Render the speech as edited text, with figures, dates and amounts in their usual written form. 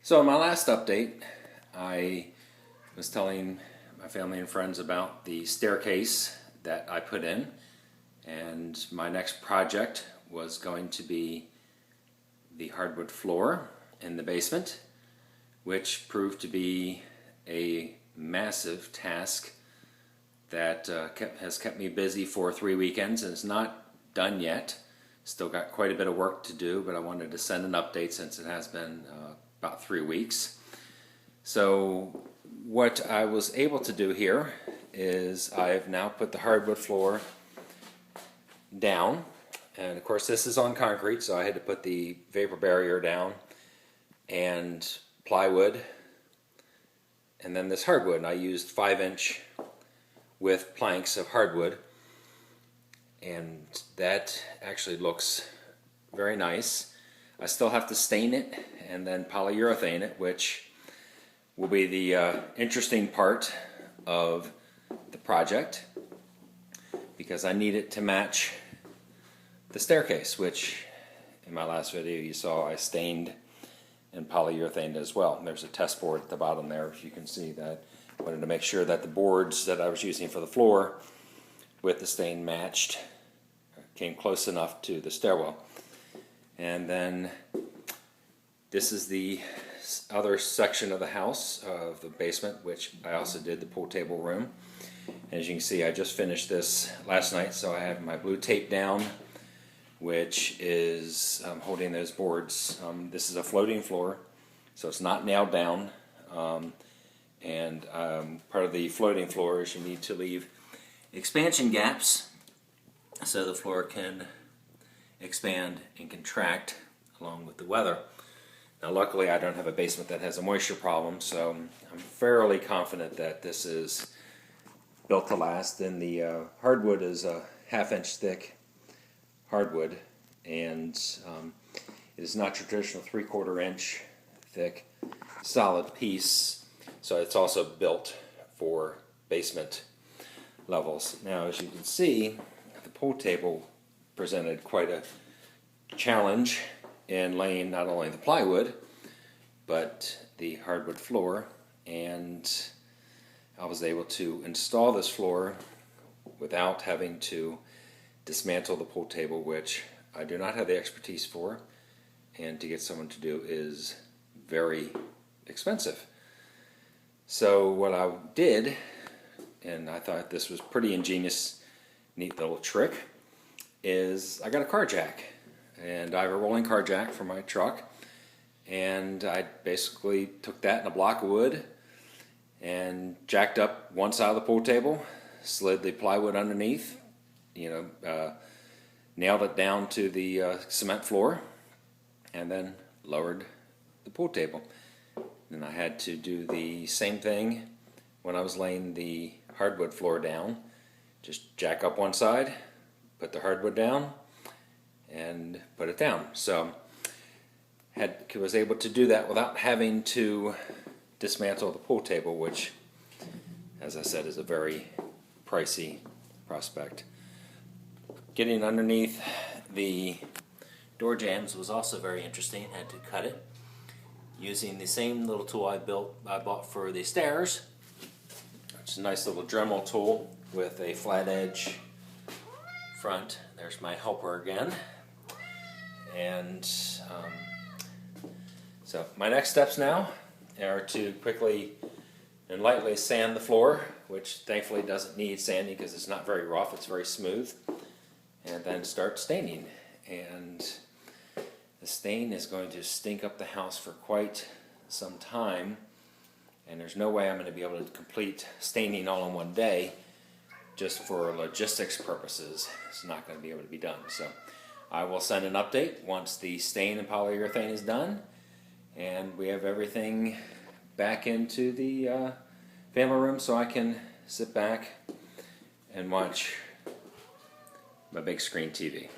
So in my last update, I was telling my family and friends about the staircase that I put in, and my next project was going to be the hardwood floor in the basement, which proved to be a massive task that has kept me busy for 3 weekends, and it's not done yet. Still got quite a bit of work to do, but I wanted to send an update since it has been about 3 weeks. So what I was able to do here is I've now put the hardwood floor down, and of course this is on concrete, so I had to put the vapor barrier down and plywood and then this hardwood, and I used 5-inch width planks of hardwood, and that actually looks very nice. I still have to stain it and then polyurethane it, which will be the interesting part of the project, because I need it to match the staircase, which in my last video you saw I stained and polyurethaned as well. And there's a test board at the bottom there, if you can see that. I wanted to make sure that the boards that I was using for the floor with the stain matched, came close enough to the stairwell. And then this is the other section of the house, of the basement, which I also did the pool table room. And as you can see, I just finished this last night, so I have my blue tape down, which is holding those boards. This is a floating floor, so it's not nailed down. Part of the floating floor is you need to leave expansion gaps so the floor can expand and contract along with the weather. Now luckily I don't have a basement that has a moisture problem, so I'm fairly confident that this is built to last. And the hardwood is a 1/2-inch thick hardwood, and it is not traditional 3/4 inch thick solid piece, so it's also built for basement levels. Now as you can see, the pool table presented quite a challenge in laying not only the plywood but the hardwood floor, and I was able to install this floor without having to dismantle the pool table, which I do not have the expertise for, and to get someone to do is very expensive. So what I did, and I thought this was pretty ingenious, neat little trick, is I got a car jack, and I have a rolling car jack for my truck, and I basically took that and a block of wood and jacked up one side of the pool table, slid the plywood underneath, nailed it down to the cement floor, and then lowered the pool table. Then I had to do the same thing when I was laying the hardwood floor down. Just jack up one side, put the hardwood down, and put it down. So was able to do that without having to dismantle the pool table, which, as I said, is a very pricey prospect. Getting underneath the door jambs was also very interesting. I had to cut it using the same little tool I bought for the stairs. It's a nice little Dremel tool with a flat edge front. There's my helper again. And so my next steps now are to quickly and lightly sand the floor, which thankfully doesn't need sanding because it's not very rough, it's very smooth, and then start staining. And the stain is going to stink up the house for quite some time, and there's no way I'm going to be able to complete staining all in one day. Just for logistics purposes, it's not going to be able to be done. So I will send an update once the stain and polyurethane is done and we have everything back into the family room, so I can sit back and watch my big screen TV.